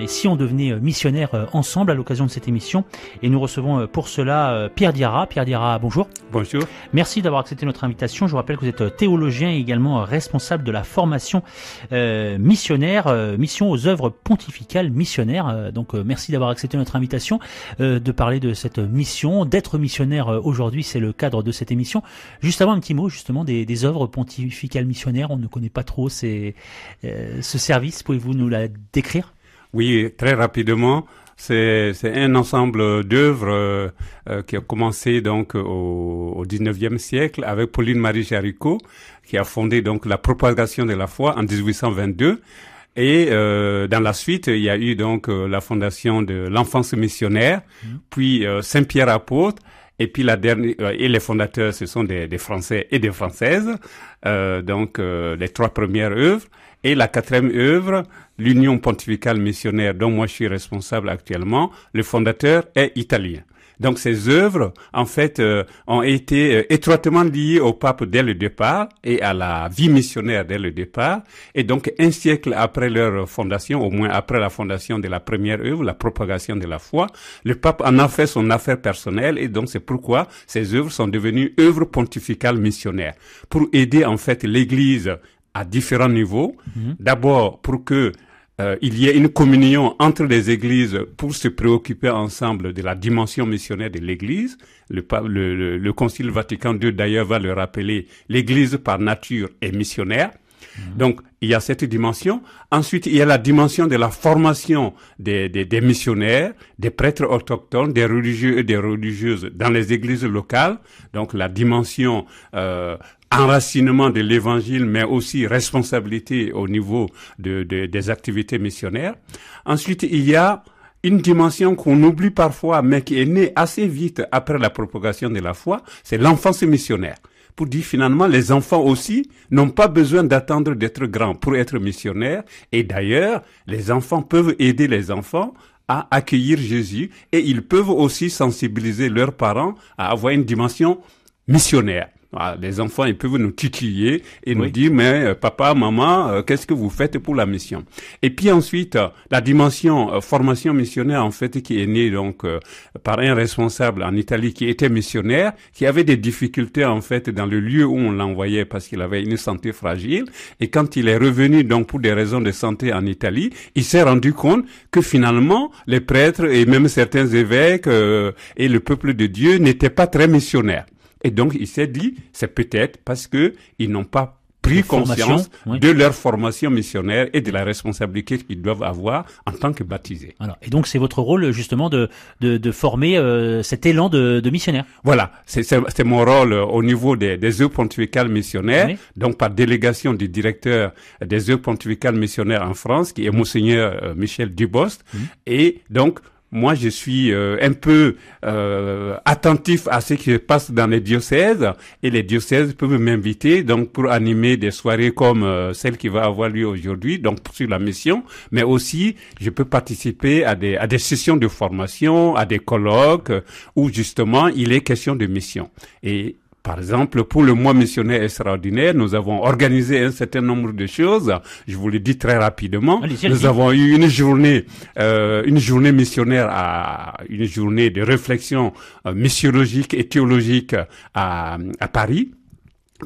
et si on devenait missionnaire ensemble à l'occasion de cette émission. Et nous recevons pour cela Pierre Diarra. Pierre Diarra, bonjour. Bonjour. Merci d'avoir accepté notre invitation. Je vous rappelle que vous êtes théologien et également responsable de la formation missionnaire, mission aux œuvres pontificales missionnaires. Donc merci d'avoir accepté notre invitation de parler de cette mission, d'être missionnaire aujourd'hui, c'est le cadre de cette émission. Juste avant, un petit mot justement des œuvres pontificales missionnaires. On ne connaît pas trop ce service. Pouvez-vous nous la décrire? Oui, très rapidement. C'est un ensemble d'œuvres qui a commencé donc au 19e siècle avec Pauline Marie Jaricot, qui a fondé donc la propagation de la foi en 1822. Et dans la suite, il y a eu donc la fondation de l'enfance missionnaire, puis Saint-Pierre apôtre. Et puis la dernière, et les fondateurs, ce sont des Français et des Françaises, donc les trois premières œuvres. Et la quatrième œuvre, l'Union pontificale missionnaire, dont moi je suis responsable actuellement, le fondateur est italien. Donc ces œuvres, en fait, ont été étroitement liées au pape dès le départ et à la vie missionnaire dès le départ. Et donc un siècle après leur fondation, au moins après la fondation de la première œuvre, la propagation de la foi, le pape en a fait son affaire personnelle et donc c'est pourquoi ces œuvres sont devenues œuvres pontificales missionnaires. Pour aider en fait l'Église à différents niveaux. D'abord, pour que il y ait une communion entre les églises pour se préoccuper ensemble de la dimension missionnaire de l'Église. Le Concile Vatican II d'ailleurs va le rappeler, l'Église par nature est missionnaire. Donc, il y a cette dimension. Ensuite, il y a la dimension de la formation des missionnaires, des prêtres autochtones, des religieux et des religieuses dans les églises locales. Donc, la dimension enracinement de l'évangile, mais aussi responsabilité au niveau des activités missionnaires. Ensuite, il y a une dimension qu'on oublie parfois, mais qui est née assez vite après la propagation de la foi, c'est l'enfance missionnaire. Pour dire finalement, les enfants aussi n'ont pas besoin d'attendre d'être grands pour être missionnaires. Et d'ailleurs, les enfants peuvent aider les enfants à accueillir Jésus et ils peuvent aussi sensibiliser leurs parents à avoir une dimension missionnaire. Les enfants, ils peuvent nous titiller et nous dire, mais papa, maman, qu'est-ce que vous faites pour la mission? Et puis ensuite, la dimension formation missionnaire, en fait, qui est née donc par un responsable en Italie qui était missionnaire, qui avait des difficultés en fait dans le lieu où on l'envoyait parce qu'il avait une santé fragile. Et quand il est revenu donc pour des raisons de santé en Italie, il s'est rendu compte que finalement les prêtres et même certains évêques et le peuple de Dieu n'étaient pas très missionnaires. Et donc, il s'est dit, c'est peut-être parce que ils n'ont pas pris conscience de leur formation missionnaire et de la responsabilité qu'ils doivent avoir en tant que baptisés. Alors, et donc, c'est votre rôle, justement, de former cet élan de missionnaire. Voilà. C'est mon rôle au niveau des œuvres pontificales missionnaires. Oui. Donc, par délégation du directeur des œuvres pontificales missionnaires en France, qui est Monseigneur Michel Dubost. Et donc, moi, je suis un peu attentif à ce qui se passe dans les diocèses et les diocèses peuvent m'inviter donc pour animer des soirées comme celle qui va avoir lieu aujourd'hui, donc sur la mission, mais aussi je peux participer à des sessions de formation, à des colloques où justement il est question de mission. Et par exemple, pour le mois missionnaire extraordinaire, nous avons organisé un certain nombre de choses. Je vous le dis très rapidement. Nous avons eu une journée missionnaire une journée de réflexion missiologique et théologique à Paris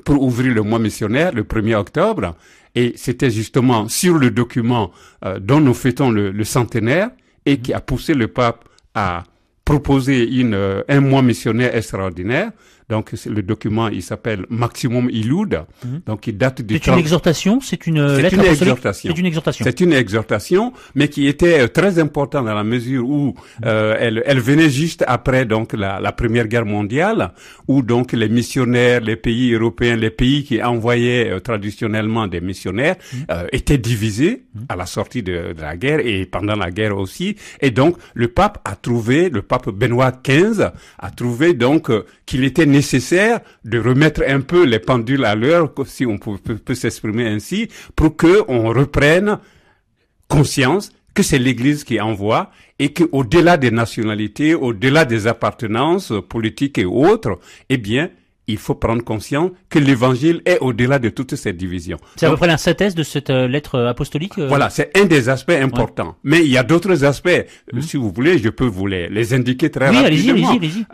pour ouvrir le mois missionnaire le 1er octobre. Et c'était justement sur le document dont nous fêtons le centenaire et qui a poussé le pape à proposer un mois missionnaire extraordinaire. Donc, le document, il s'appelle Maximum Illud. Donc, il date du... C'est une exhortation? C'est une lettre apostolique? C'est une exhortation. C'est une exhortation, mais qui était très importante dans la mesure où elle venait juste après donc la Première Guerre mondiale, où donc les missionnaires, les pays européens, les pays qui envoyaient traditionnellement des missionnaires étaient divisés à la sortie de la guerre et pendant la guerre aussi. Et donc, le pape Benoît XV a trouvé donc qu'il était nécessaire de remettre un peu les pendules à l'heure, si on peut s'exprimer ainsi, pour que on reprenne conscience que c'est l'Église qui envoie et que au-delà des nationalités, au-delà des appartenances politiques et autres, eh bien, il faut prendre conscience que l'évangile est au-delà de toutes ces divisions. C'est à peu près la synthèse de cette lettre apostolique. Voilà, c'est un des aspects importants. Ouais. Mais il y a d'autres aspects. Si vous voulez, je peux vous les indiquer très rapidement. Allez-y.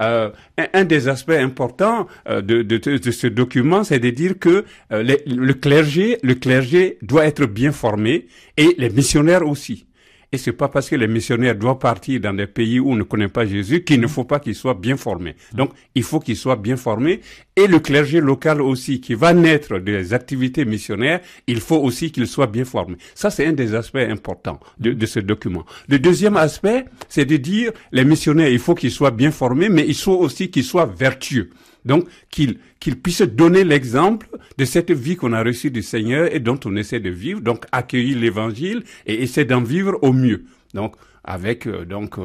Un des aspects importants de ce document, c'est de dire que le clergé doit être bien formé et les missionnaires aussi. Et c'est pas parce que les missionnaires doivent partir dans des pays où on ne connaît pas Jésus qu'il ne faut pas qu'ils soient bien formés. Donc, il faut qu'ils soient bien formés. Et le clergé local aussi, qui va naître des activités missionnaires, il faut aussi qu'il soit bien formé. Ça, c'est un des aspects importants de ce document. Le deuxième aspect, c'est de dire, les missionnaires, il faut qu'ils soient bien formés, mais il faut aussi qu'ils soient vertueux. Donc, qu'ils puissent donner l'exemple de cette vie qu'on a reçue du Seigneur et dont on essaie de vivre, donc accueillir l'évangile et essayer d'en vivre au mieux. Donc, avec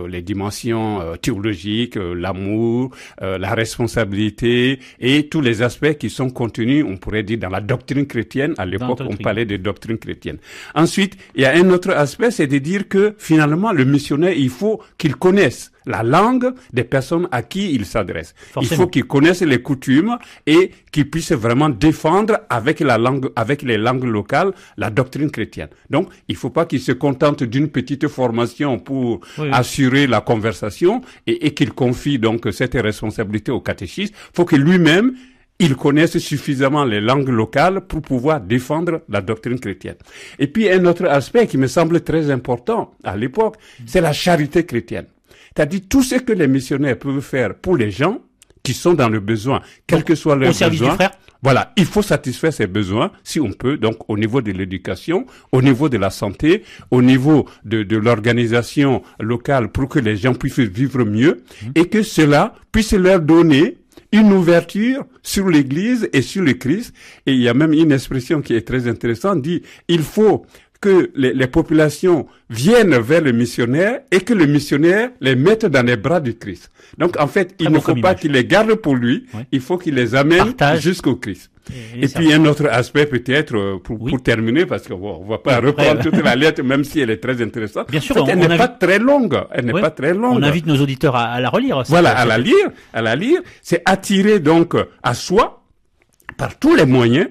les dimensions théologiques, l'amour, la responsabilité et tous les aspects qui sont contenus, on pourrait dire, dans la doctrine chrétienne. À l'époque, on parlait de doctrine chrétienne. Ensuite, il y a un autre aspect, c'est de dire que finalement, le missionnaire, il faut qu'il connaisse la langue des personnes à qui il s'adresse. Forcément. Il faut qu'il connaisse les coutumes et qu'il puisse vraiment défendre avec les langues locales, la doctrine chrétienne. Donc, il ne faut pas qu'il se contente d'une petite formation pour assurer la conversation et qu'il confie donc cette responsabilité au catéchisme. Il faut que lui-même il connaisse suffisamment les langues locales pour pouvoir défendre la doctrine chrétienne. Et puis, un autre aspect qui me semble très important à l'époque, c'est la charité chrétienne. C'est-à-dire tout ce que les missionnaires peuvent faire pour les gens qui sont dans le besoin, quel que soit leur besoin. Voilà, il faut satisfaire ces besoins, si on peut, donc au niveau de l'éducation, au niveau de la santé, au niveau de l'organisation locale pour que les gens puissent vivre mieux et que cela puisse leur donner une ouverture sur l'Église et sur le Christ. Et il y a même une expression qui est très intéressante, dit, il faut que les populations viennent vers le missionnaire et que le missionnaire les mette dans les bras du Christ. Donc, en fait, il ne faut pas qu'il les garde pour lui, il faut qu'il les amène jusqu'au Christ. Et puis, un autre aspect peut-être, pour terminer, parce qu'on va pas reprendre toute la lettre, même si elle est très intéressante. Bien sûr, elle n'est pas très longue. Elle n'est pas très longue. On invite nos auditeurs à la relire. Voilà, à la lire. C'est attirer donc à soi, par tous les moyens,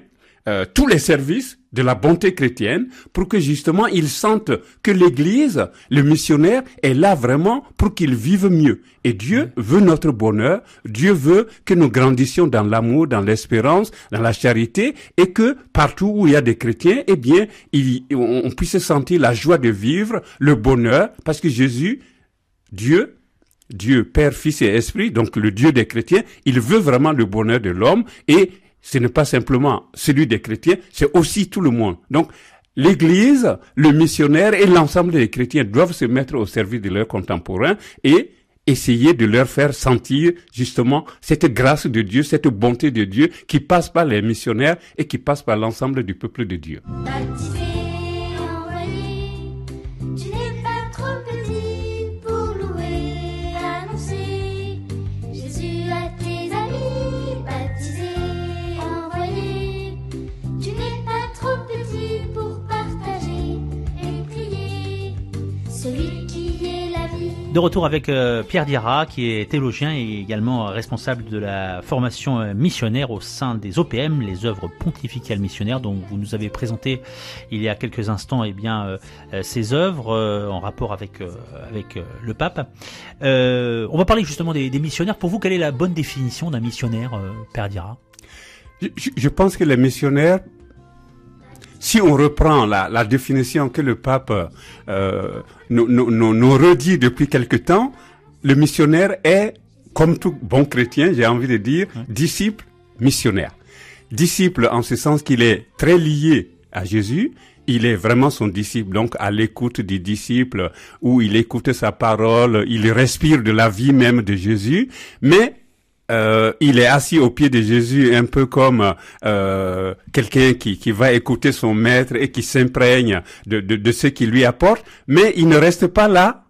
tous les services de la bonté chrétienne pour que justement ils sentent que l'Église, le missionnaire, est là vraiment pour qu'ils vivent mieux. Et Dieu veut notre bonheur, Dieu veut que nous grandissions dans l'amour, dans l'espérance, dans la charité et que partout où il y a des chrétiens, eh bien, on puisse sentir la joie de vivre, le bonheur, parce que Jésus, Dieu, Père, Fils et Esprit, donc le Dieu des chrétiens, il veut vraiment le bonheur de l'homme et ce n'est pas simplement celui des chrétiens, c'est aussi tout le monde. Donc, l'Église, le missionnaire et l'ensemble des chrétiens doivent se mettre au service de leurs contemporains et essayer de leur faire sentir justement cette grâce de Dieu, cette bonté de Dieu qui passe par les missionnaires et qui passe par l'ensemble du peuple de Dieu. De retour avec Pierre Diarra, qui est théologien et également responsable de la formation missionnaire au sein des OPM, les œuvres pontificales missionnaires, dont vous nous avez présenté il y a quelques instants ces œuvres en rapport avec le pape. On va parler justement des missionnaires. Pour vous, quelle est la bonne définition d'un missionnaire, Père Diarra? Je pense que les missionnaires, si on reprend la définition que le pape nous redit depuis quelque temps, le missionnaire est, comme tout bon chrétien, j'ai envie de dire, disciple missionnaire. Disciple en ce sens qu'il est très lié à Jésus, il est vraiment son disciple, donc à l'écoute du disciple, où il écoute sa parole, il respire de la vie même de Jésus, mais il est assis au pied de Jésus un peu comme quelqu'un qui va écouter son maître et qui s'imprègne de ce qu'il lui apporte, mais il ne reste pas là.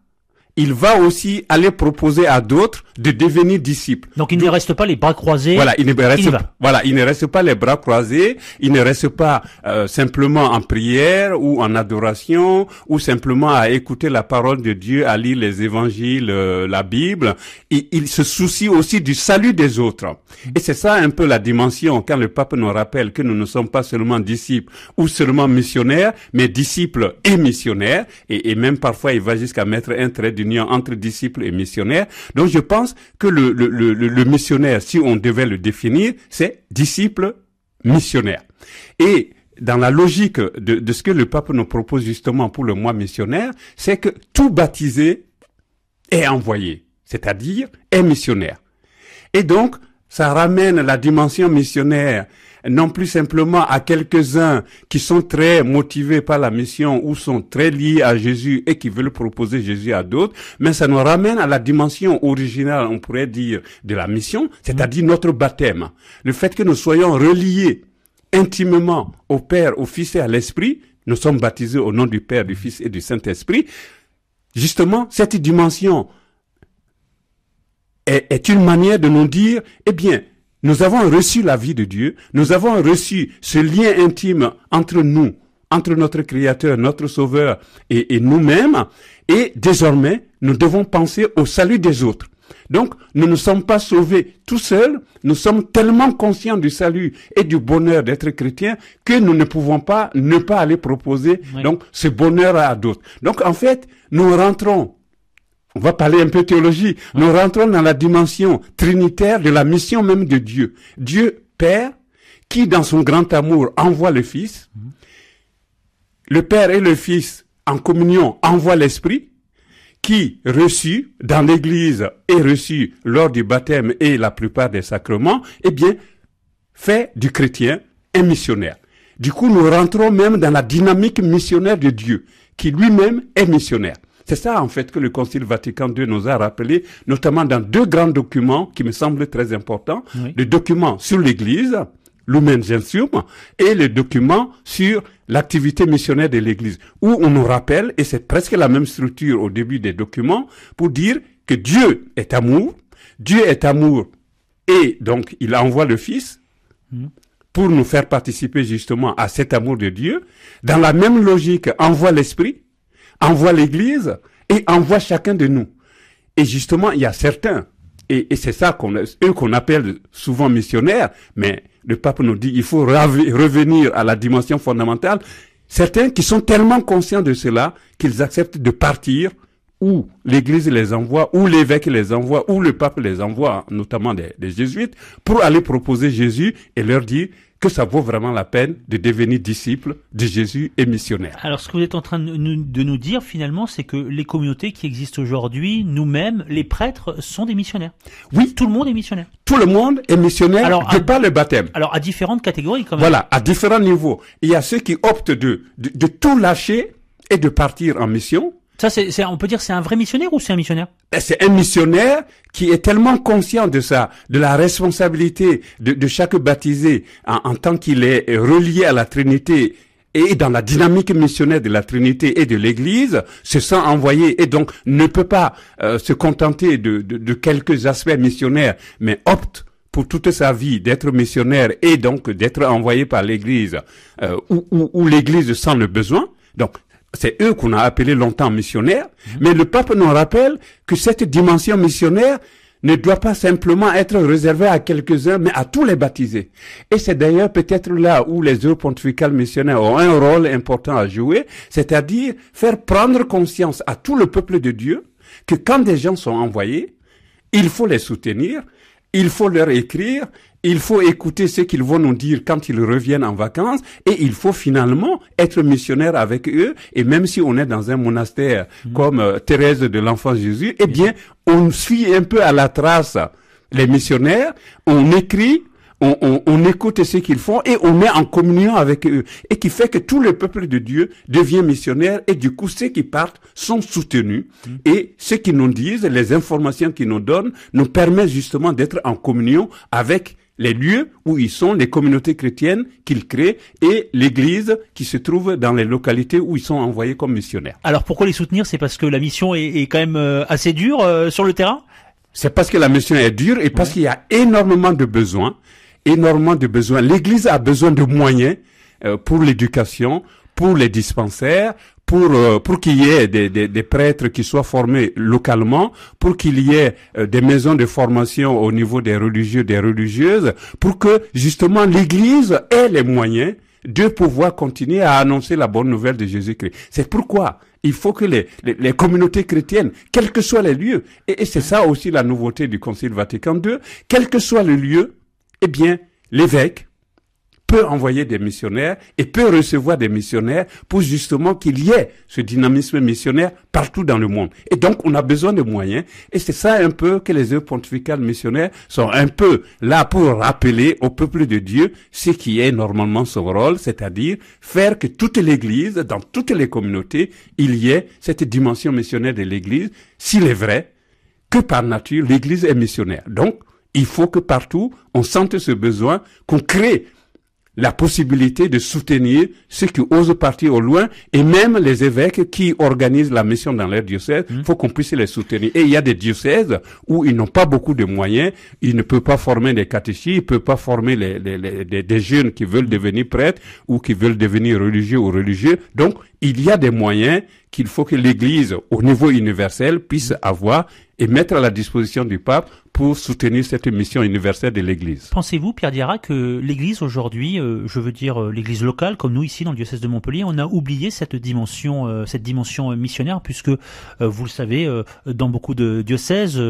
il va aussi aller proposer à d'autres de devenir disciples. Donc il ne reste pas les bras croisés. Voilà, il ne reste pas les bras croisés, il ne reste pas simplement en prière ou en adoration ou simplement à écouter la parole de Dieu, à lire les évangiles, la Bible. Il se soucie aussi du salut des autres. Et c'est ça un peu la dimension quand le pape nous rappelle que nous ne sommes pas seulement disciples ou seulement missionnaires, mais disciples et missionnaires. Et même parfois il va jusqu'à mettre un trait d'union entre disciples et missionnaires. Donc je pense que le missionnaire, si on devait le définir, c'est disciple missionnaire. Et dans la logique de ce que le pape nous propose justement pour le mois missionnaire, c'est que tout baptisé est envoyé, c'est-à-dire est missionnaire. Et donc, ça ramène la dimension missionnaire non plus simplement à quelques-uns qui sont très motivés par la mission ou sont très liés à Jésus et qui veulent proposer Jésus à d'autres, mais ça nous ramène à la dimension originale, on pourrait dire, de la mission, c'est-à-dire notre baptême. Le fait que nous soyons reliés intimement au Père, au Fils et à l'Esprit, nous sommes baptisés au nom du Père, du Fils et du Saint-Esprit. Justement, cette dimension est une manière de nous dire, eh bien, nous avons reçu la vie de Dieu, nous avons reçu ce lien intime entre nous, entre notre Créateur, notre Sauveur et nous-mêmes, et désormais, nous devons penser au salut des autres. Donc, nous ne sommes pas sauvés tout seuls, nous sommes tellement conscients du salut et du bonheur d'être chrétiens que nous ne pouvons pas ne pas aller proposer donc ce bonheur à d'autres. Donc, en fait, nous rentrons, on va parler un peu théologie, nous rentrons dans la dimension trinitaire de la mission même de Dieu. Dieu Père, qui dans son grand amour envoie le Fils, le Père et le Fils en communion envoient l'Esprit, qui, reçu dans l'Église et reçu lors du baptême et la plupart des sacrements, eh bien, fait du chrétien un missionnaire. Du coup, nous rentrons même dans la dynamique missionnaire de Dieu, qui lui-même est missionnaire. C'est ça, en fait, que le Concile Vatican II nous a rappelé, notamment dans deux grands documents qui me semblent très importants. Oui. Le document sur l'Église, Lumen Gentium, et le document sur l'activité missionnaire de l'Église, où on nous rappelle, et c'est presque la même structure au début des documents, pour dire que Dieu est amour, et donc il envoie le Fils pour nous faire participer justement à cet amour de Dieu. Dans la même logique, envoie l'Esprit, envoie l'Église et envoie chacun de nous. Et justement, il y a certains, et c'est ça qu'on appelle souvent missionnaires, mais le pape nous dit il faut revenir à la dimension fondamentale. Certains qui sont tellement conscients de cela qu'ils acceptent de partir où l'Église les envoie, où l'évêque les envoie, où le pape les envoie, notamment des jésuites, pour aller proposer Jésus et leur dire que ça vaut vraiment la peine de devenir disciple de Jésus et missionnaire. Alors, ce que vous êtes en train de nous dire, finalement, c'est que les communautés qui existent aujourd'hui, nous-mêmes, les prêtres, sont des missionnaires. Oui. Tout le monde est missionnaire. Tout le monde est missionnaire de par le baptême. Alors, à différentes catégories, quand même. Voilà, à différents niveaux. Il y a ceux qui optent de tout lâcher et de partir en mission. Ça, on peut dire c'est un vrai missionnaire ou c'est un missionnaire? C'est un missionnaire qui est tellement conscient de ça, de la responsabilité de chaque baptisé en tant qu'il est relié à la Trinité et dans la dynamique missionnaire de la Trinité et de l'Église, se sent envoyé et donc ne peut pas se contenter de quelques aspects missionnaires, mais opte pour toute sa vie d'être missionnaire et donc d'être envoyé par l'Église où l'Église sent le besoin. Donc, c'est eux qu'on a appelés longtemps missionnaires, mais le pape nous rappelle que cette dimension missionnaire ne doit pas simplement être réservée à quelques-uns, mais à tous les baptisés. Et c'est d'ailleurs peut-être là où les œuvres pontificales missionnaires ont un rôle important à jouer, c'est-à-dire faire prendre conscience à tout le peuple de Dieu que quand des gens sont envoyés, il faut les soutenir, il faut leur écrire, il faut écouter ce qu'ils vont nous dire quand ils reviennent en vacances et il faut finalement être missionnaire avec eux. Et même si on est dans un monastère comme Thérèse de l'Enfant Jésus, eh bien, on suit un peu à la trace les missionnaires, on écrit, on écoute ce qu'ils font et on est en communion avec eux. Et qui fait que tout le peuple de Dieu devient missionnaire et du coup, ceux qui partent sont soutenus. Et ce qu'ils nous disent, les informations qu'ils nous donnent, nous permettent justement d'être en communion avec les lieux où ils sont, les communautés chrétiennes qu'ils créent et l'Église qui se trouve dans les localités où ils sont envoyés comme missionnaires. Alors pourquoi les soutenir? C'est parce que la mission est quand même assez dure sur le terrain? C'est parce que la mission est dure et parce qu'il y a énormément de besoins. L'Église a besoin de moyens pour l'éducation, pour les dispensaires, pour qu'il y ait des prêtres qui soient formés localement, pour qu'il y ait des maisons de formation au niveau des religieux, des religieuses, pour que justement l'Église ait les moyens de pouvoir continuer à annoncer la bonne nouvelle de Jésus-Christ. C'est pourquoi il faut que les communautés chrétiennes, quels que soient les lieux, et c'est ça aussi la nouveauté du Concile Vatican II, quel que soit le lieu, eh bien, l'évêque peut envoyer des missionnaires et peut recevoir des missionnaires pour justement qu'il y ait ce dynamisme missionnaire partout dans le monde. Et donc, on a besoin de moyens. Et c'est ça un peu que les œuvres pontificales missionnaires sont un peu là pour rappeler au peuple de Dieu ce qui est normalement son rôle, c'est-à-dire faire que toute l'Église, dans toutes les communautés, il y ait cette dimension missionnaire de l'Église, s'il est vrai que par nature, l'Église est missionnaire. Donc, il faut que partout, on sente ce besoin, qu'on crée la possibilité de soutenir ceux qui osent partir au loin et même les évêques qui organisent la mission dans leur diocèse, faut qu'on puisse les soutenir. Et il y a des diocèses où ils n'ont pas beaucoup de moyens, ils ne peuvent pas former des catéchistes, ils ne peuvent pas former des jeunes qui veulent devenir prêtres ou qui veulent devenir religieux ou religieux. Donc, il y a des moyens qu'il faut que l'Église, au niveau universel, puisse avoir et mettre à la disposition du pape pour soutenir cette mission universelle de l'Église. Pensez-vous, Pierre Diarra, que l'Église aujourd'hui, je veux dire l'Église locale, comme nous ici dans le diocèse de Montpellier, on a oublié cette dimension missionnaire, puisque vous le savez, dans beaucoup de diocèses,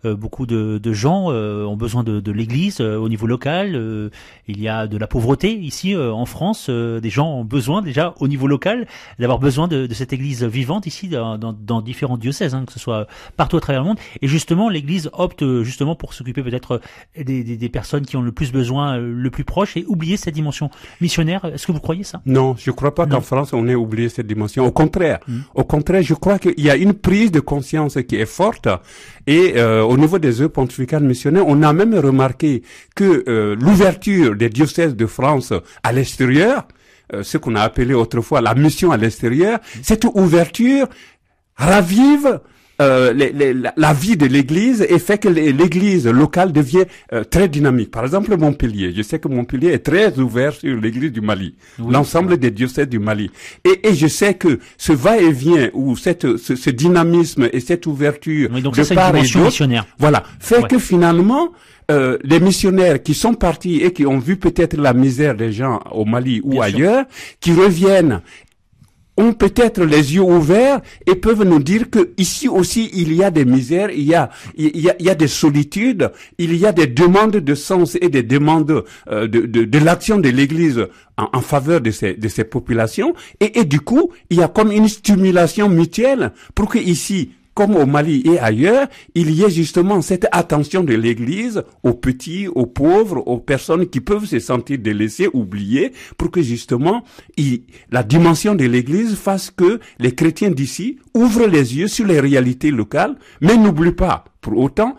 beaucoup de gens ont besoin de l'Église au niveau local. Il y a de la pauvreté ici en France, des gens ont besoin déjà au niveau local d'avoir besoin de cette Église vivante ici dans différents diocèses, que ce soit partout à travers le monde. Et justement, l'Église opte justement pour s'occuper peut-être des personnes qui ont le plus besoin, le plus proche, et oublier cette dimension missionnaire. Est-ce que vous croyez ça? Non, je crois pas qu'en France on ait oublié cette dimension. Au contraire, je crois qu'il y a une prise de conscience qui est forte. Et au niveau des œuvres pontificales missionnaires, on a même remarqué que l'ouverture des diocèses de France à l'extérieur, ce qu'on a appelé autrefois la mission à l'extérieur, cette ouverture ravive la vie de l'Église et fait que l'Église locale devient très dynamique. Par exemple, Montpellier. Je sais que Montpellier est très ouvert sur l'Église du Mali, l'ensemble des diocèses du Mali. Et je sais que ce va-et-vient ou ce dynamisme et cette ouverture donc de part et d'autre, voilà, fait que finalement les missionnaires qui sont partis et qui ont vu peut-être la misère des gens au Mali ou ailleurs, qui reviennent ont peut-être les yeux ouverts et peuvent nous dire que ici aussi il y a des misères, il y a des solitudes, il y a des demandes de sens et des demandes de l'action de l'Église en faveur de ces populations et du coup il y a comme une stimulation mutuelle pour que ici, comme au Mali et ailleurs, il y ait justement cette attention de l'Église aux petits, aux pauvres, aux personnes qui peuvent se sentir délaissées, oubliées, pour que justement la dimension de l'Église fasse que les chrétiens d'ici ouvrent les yeux sur les réalités locales, mais n'oublient pas, pour autant,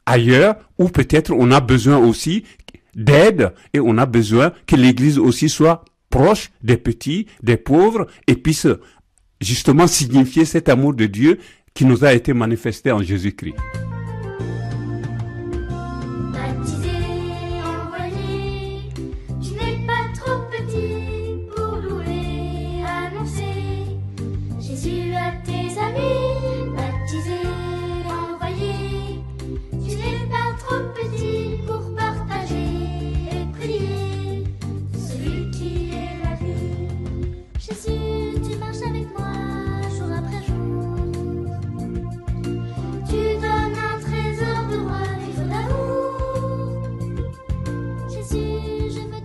ailleurs, où peut-être on a besoin aussi d'aide et on a besoin que l'Église aussi soit proche des petits, des pauvres, et puisse justement signifier cet amour de Dieu qui nous a été manifesté en Jésus-Christ. Baptisé, envoyé, tu n'es pas trop petit pour louer, annoncer Jésus à tes amis. Baptisé, envoyé, tu n'es pas trop petit pour partager et prier celui qui est la vie. Jésus, tu marches avec moi jour après jour. Tu donnes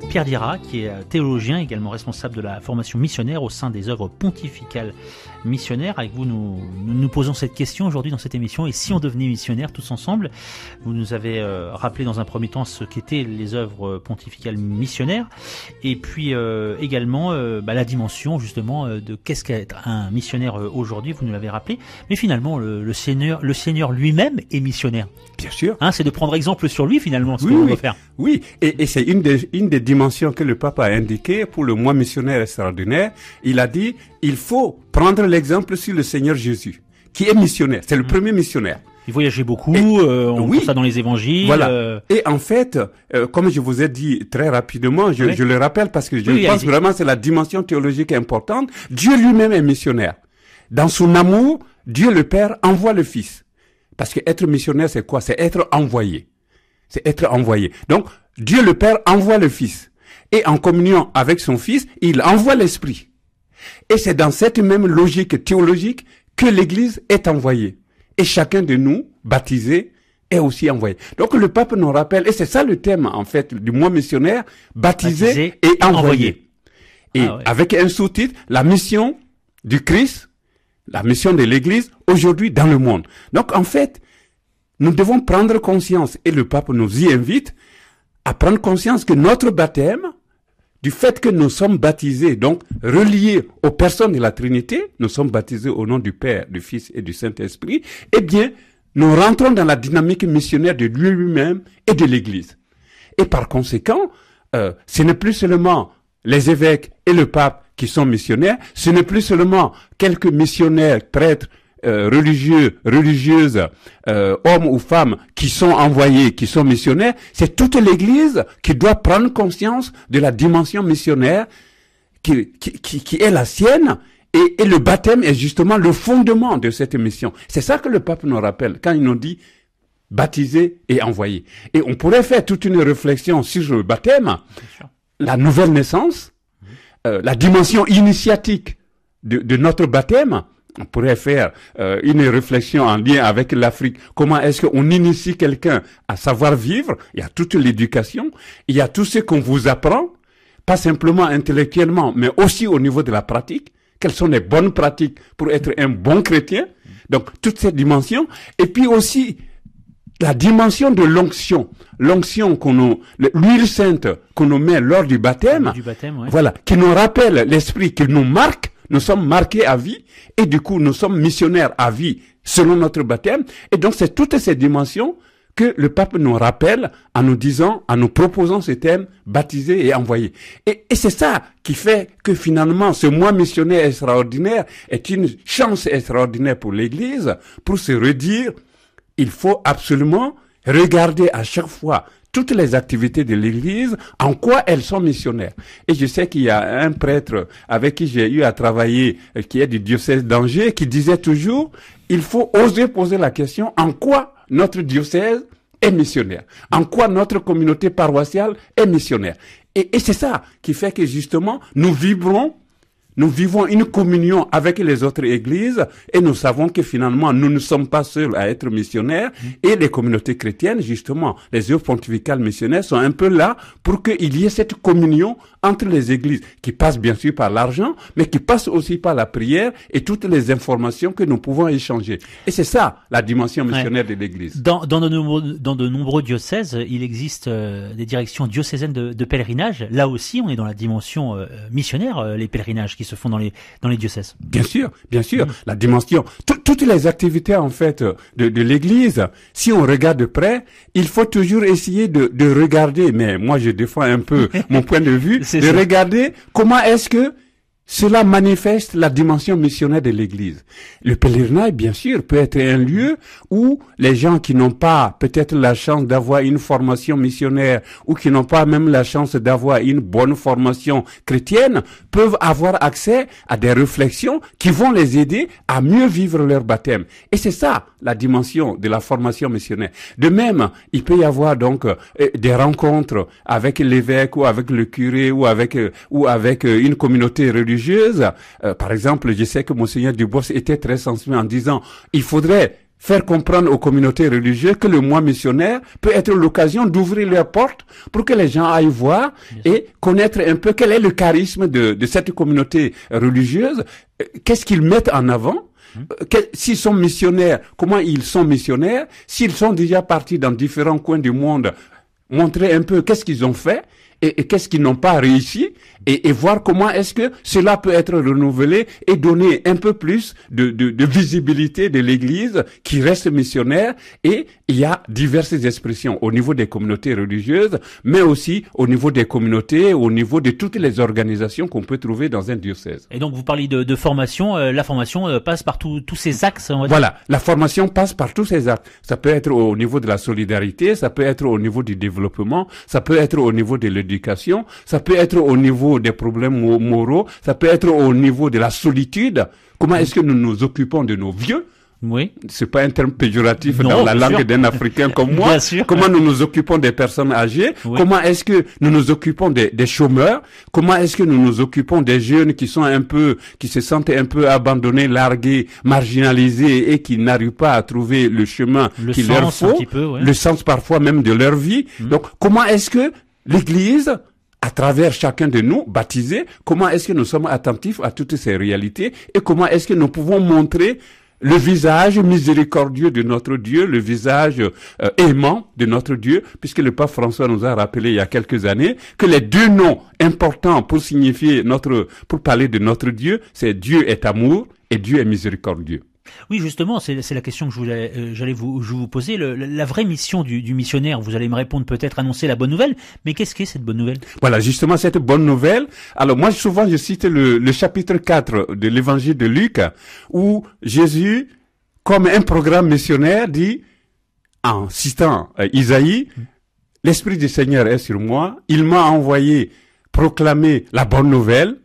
Pierre Dira, qui est théologien, également responsable de la formation missionnaire au sein des œuvres pontificales missionnaires. Avec vous, nous posons cette question aujourd'hui dans cette émission. Et si on devenait missionnaire tous ensemble? Vous nous avez rappelé dans un premier temps ce qu'étaient les œuvres pontificales missionnaires. Et puis également la dimension justement de qu'est-ce qu'être un missionnaire aujourd'hui. Vous nous l'avez rappelé. Mais finalement, le Seigneur lui-même est missionnaire. Bien sûr. C'est de prendre exemple sur lui finalement, ce qu'on doit faire. Oui, et c'est une des dimensions que le pape a indiqué pour le mois missionnaire extraordinaire. Il a dit, il faut prendre l'exemple sur le Seigneur Jésus, qui est missionnaire. C'est le premier missionnaire. Il voyageait beaucoup, on voit ça dans les évangiles. Voilà. Et en fait, comme je vous ai dit très rapidement, je le rappelle parce que je pense vraiment c'est la dimension théologique importante. Dieu lui-même est missionnaire. Dans son amour, Dieu le Père envoie le Fils. Parce que être missionnaire, c'est quoi? C'est être envoyé. C'est être envoyé. Donc, Dieu le Père envoie le Fils. Et en communion avec son Fils, il envoie l'Esprit. Et c'est dans cette même logique théologique que l'Église est envoyée. Et chacun de nous, baptisé, est aussi envoyé. Donc le pape nous rappelle, et c'est ça le thème en fait du mois missionnaire, baptisé et envoyé. Et avec un sous-titre, la mission du Christ, la mission de l'Église aujourd'hui dans le monde. Donc en fait, nous devons prendre conscience, et le pape nous y invite, à prendre conscience que notre baptême, du fait que nous sommes baptisés, donc reliés aux personnes de la Trinité, nous sommes baptisés au nom du Père, du Fils et du Saint-Esprit, eh bien, nous rentrons dans la dynamique missionnaire de Dieu lui-même et de l'Église. Et par conséquent, ce n'est plus seulement les évêques et le pape qui sont missionnaires, ce n'est plus seulement quelques missionnaires, prêtres, religieux, religieuses, hommes ou femmes qui sont envoyés, qui sont missionnaires, c'est toute l'Église qui doit prendre conscience de la dimension missionnaire qui est la sienne, et le baptême est justement le fondement de cette mission. C'est ça que le pape nous rappelle quand il nous dit baptiser et envoyer. Et on pourrait faire toute une réflexion sur le baptême, la nouvelle naissance, la dimension initiatique de notre baptême. On pourrait faire une réflexion en lien avec l'Afrique. Comment est-ce qu'on initie quelqu'un à savoir vivre? Il y a toute l'éducation, il y a tout ce qu'on vous apprend, pas simplement intellectuellement, mais aussi au niveau de la pratique. Quelles sont les bonnes pratiques pour être un bon chrétien? Donc, toutes ces dimensions. Et puis aussi, la dimension de l'onction. L'onction l'huile sainte qu'on nous met lors du baptême. Voilà. Qui nous rappelle l'esprit, qui nous marque. Nous sommes marqués à vie. Et du coup, nous sommes missionnaires à vie selon notre baptême. Et donc, c'est toutes ces dimensions que le pape nous rappelle en nous disant, en nous proposant ce thème, baptiser et envoyer. Et c'est ça qui fait que finalement, ce mois missionnaire extraordinaire est une chance extraordinaire pour l'Église pour se redire, il faut absolument regarder à chaque fois toutes les activités de l'Église, en quoi elles sont missionnaires. Et je sais qu'il y a un prêtre avec qui j'ai eu à travailler, qui est du diocèse d'Angers, qui disait toujours, il faut oser poser la question, en quoi notre diocèse est missionnaire? En quoi notre communauté paroissiale est missionnaire? Et c'est ça qui fait que justement, nous vivons une communion avec les autres églises et nous savons que finalement, nous ne sommes pas seuls à être missionnaires et les communautés chrétiennes, justement, les œuvres pontificales missionnaires sont un peu là pour qu'il y ait cette communion entre les églises qui passe bien sûr par l'argent, mais qui passe aussi par la prière et toutes les informations que nous pouvons échanger. Et c'est ça, la dimension missionnaire de l'église. Dans de nombreux diocèses, il existe des directions diocésaines de pèlerinage. Là aussi, on est dans la dimension missionnaire, les pèlerinages qui se font dans les diocèses. Bien sûr. La dimension, toutes les activités en fait de l'Église, si on regarde de près, il faut toujours essayer de regarder, mais moi je défends un peu mon point de vue, regarder comment est-ce que cela manifeste la dimension missionnaire de l'Église. Le pèlerinage, bien sûr, peut être un lieu où les gens qui n'ont pas peut-être la chance d'avoir une formation missionnaire ou qui n'ont pas même la chance d'avoir une bonne formation chrétienne peuvent avoir accès à des réflexions qui vont les aider à mieux vivre leur baptême. Et c'est ça, la dimension de la formation missionnaire. De même, il peut y avoir donc des rencontres avec l'évêque ou avec le curé ou avec une communauté religieuse. Par exemple, je sais que Monseigneur Dubos était très sensible en disant, il faudrait faire comprendre aux communautés religieuses que le mois missionnaire peut être l'occasion d'ouvrir leurs portes pour que les gens aillent voir et connaître un peu quel est le charisme de cette communauté religieuse, qu'est-ce qu'ils mettent en avant, s'ils sont missionnaires, comment ils sont missionnaires, s'ils sont déjà partis dans différents coins du monde, montrer un peu qu'est-ce qu'ils ont fait et qu'est-ce qu'ils n'ont pas réussi et voir comment est-ce que cela peut être renouvelé et donner un peu plus de visibilité de l'Église qui reste missionnaire. Et il y a diverses expressions au niveau des communautés religieuses, mais aussi au niveau des communautés, au niveau de toutes les organisations qu'on peut trouver dans un diocèse. Et donc vous parlez de formation, la formation passe par tous ces axes, on va dire. Voilà, la formation passe par tous ces axes. Ça peut être au niveau de la solidarité, ça peut être au niveau du développement, ça peut être au niveau de l'éducation, ça peut être au niveau des problèmes moraux, ça peut être au niveau de la solitude. Comment est-ce que nous nous occupons de nos vieux? Oui. C'est pas un terme péjoratif Non, dans la langue sûr. d'un Africain comme moi. Bien sûr. Comment nous nous occupons des personnes âgées? Oui. Comment est-ce que nous nous occupons des chômeurs? Comment est-ce que nous nous occupons des jeunes qui se sentent un peu abandonnés, largués, marginalisés et qui n'arrivent pas à trouver le chemin qu'il leur faut, le sens parfois même de leur vie. Donc, comment est-ce que l'Église, à travers chacun de nous, baptisés, comment est-ce que nous sommes attentifs à toutes ces réalités et comment est-ce que nous pouvons montrer le visage miséricordieux de notre Dieu, le visage aimant de notre Dieu, puisque le pape François nous a rappelé il y a quelques années que les deux noms importants pour signifier pour parler de notre Dieu, c'est Dieu est amour et Dieu est miséricordieux. Oui, justement, c'est la question que j'allais vous poser. La vraie mission du missionnaire, vous allez me répondre peut-être annoncer la bonne nouvelle, mais qu'est-ce qu'est cette bonne nouvelle? Voilà, justement, cette bonne nouvelle. Alors, moi, souvent, je cite le chapitre 4 de l'évangile de Luc, où Jésus, comme un programme missionnaire, dit, en citant Isaïe, « L'Esprit du Seigneur est sur moi, il m'a envoyé proclamer la bonne nouvelle,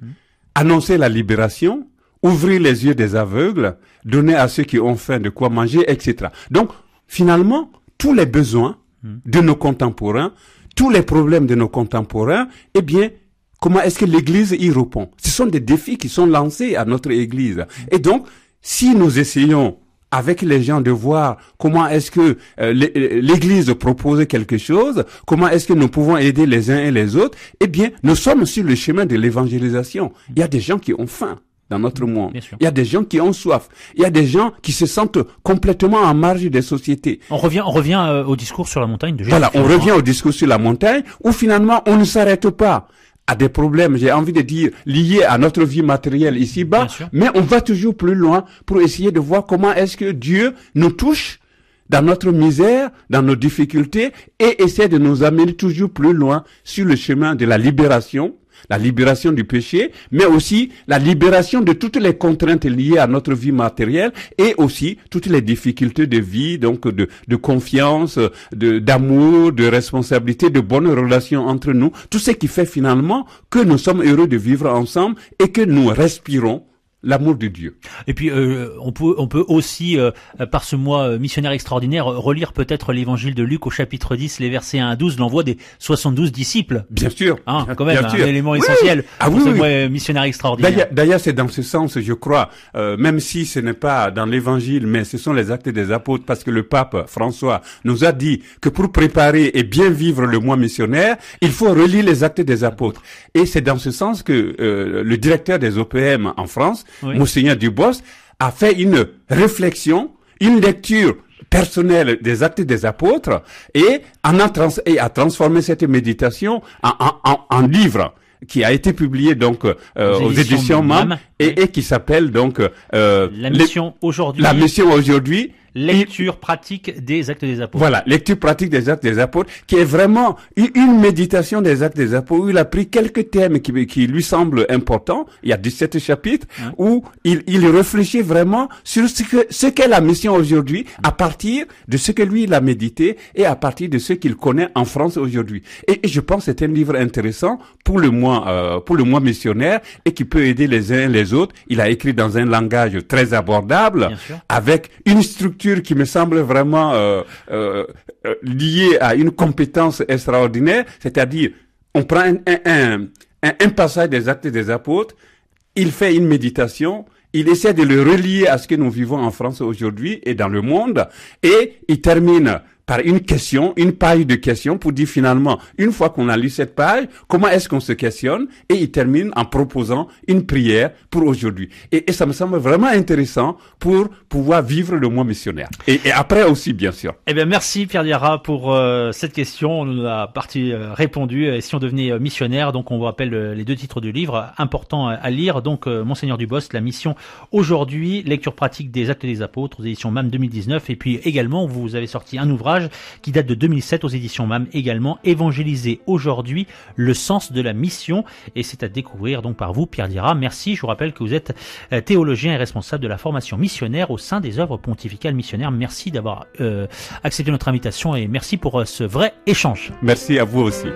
annoncer la libération, ouvrir les yeux des aveugles, donner à ceux qui ont faim de quoi manger, etc. » Donc, finalement, tous les besoins de nos contemporains, tous les problèmes de nos contemporains, eh bien, comment est-ce que l'Église y répond? Ce sont des défis qui sont lancés à notre Église. Et donc, si nous essayons avec les gens de voir comment est-ce que l'Église propose quelque chose, comment est-ce que nous pouvons aider les uns et les autres, eh bien, nous sommes sur le chemin de l'évangélisation. Il y a des gens qui ont faim dans notre monde. Il y a des gens qui ont soif. Il y a des gens qui se sentent complètement en marge des sociétés. On revient au discours sur la montagne de Jésus. Voilà, on revient au discours sur la montagne où finalement on ne s'arrête pas à des problèmes, j'ai envie de dire, liés à notre vie matérielle ici-bas, mais on va toujours plus loin pour essayer de voir comment est-ce que Dieu nous touche dans notre misère, dans nos difficultés et essaie de nous amener toujours plus loin sur le chemin de la libération du péché, mais aussi la libération de toutes les contraintes liées à notre vie matérielle et aussi toutes les difficultés de vie, donc de confiance, d'amour, de responsabilité, de bonnes relations entre nous. Tout ce qui fait finalement que nous sommes heureux de vivre ensemble et que nous respirons l'amour de Dieu. Et puis on peut aussi par ce mois missionnaire extraordinaire relire peut-être l'évangile de Luc au chapitre 10, les versets 1 à 12, l'envoi des 72 disciples. Bien sûr. Quand même, un élément essentiel pour ce mois missionnaire extraordinaire. D'ailleurs, c'est dans ce sens, je crois, même si ce n'est pas dans l'évangile, mais ce sont les actes des apôtres, parce que le pape François nous a dit que pour préparer et bien vivre le mois missionnaire, il faut relire les actes des apôtres. Et c'est dans ce sens que le directeur des OPM en France, Monseigneur Dubois, a fait une réflexion, une lecture personnelle des actes des apôtres et a transformé cette méditation en livre qui a été publié donc aux éditions MAM et qui s'appelle donc La mission aujourd'hui. La mission aujourd'hui. Lecture pratique des actes des apôtres. Voilà, lecture pratique des actes des apôtres, qui est vraiment une méditation des actes des apôtres, où il a pris quelques thèmes qui lui semblent importants. Il y a 17 chapitres, où il réfléchit vraiment sur ce qu'est la mission aujourd'hui, à partir de ce que lui il a médité, et à partir de ce qu'il connaît en France aujourd'hui. Et je pense que c'est un livre intéressant pour le mois missionnaire, et qui peut aider les uns et les autres. Il a écrit dans un langage très abordable, avec une structure qui me semble vraiment liée à une compétence extraordinaire, c'est-à-dire on prend un passage des actes des apôtres, il fait une méditation il essaie de le relier à ce que nous vivons en France aujourd'hui et dans le monde, et il termine par une question, une page de questions pour dire finalement, une fois qu'on a lu cette page, comment est-ce qu'on se questionne, et il termine en proposant une prière pour aujourd'hui. Et ça me semble vraiment intéressant pour pouvoir vivre le mois missionnaire. Et après aussi, bien sûr. Eh bien, merci Pierre Diarra pour cette question. On nous a répondu. Si on devenait missionnaire, donc on vous rappelle les 2 titres du livre importants à lire. Donc, Monseigneur Dubosc, la mission aujourd'hui, lecture pratique des Actes des Apôtres aux éditions MAM 2019. Et puis également, vous avez sorti un ouvrage qui date de 2007 aux éditions MAM également, Évangéliser aujourd'hui, le sens de la mission, et c'est à découvrir donc par vous, Pierre Diarra. Merci. Je vous rappelle que vous êtes théologien et responsable de la formation missionnaire au sein des œuvres pontificales missionnaires. Merci d'avoir accepté notre invitation et merci pour ce vrai échange. Merci à vous aussi.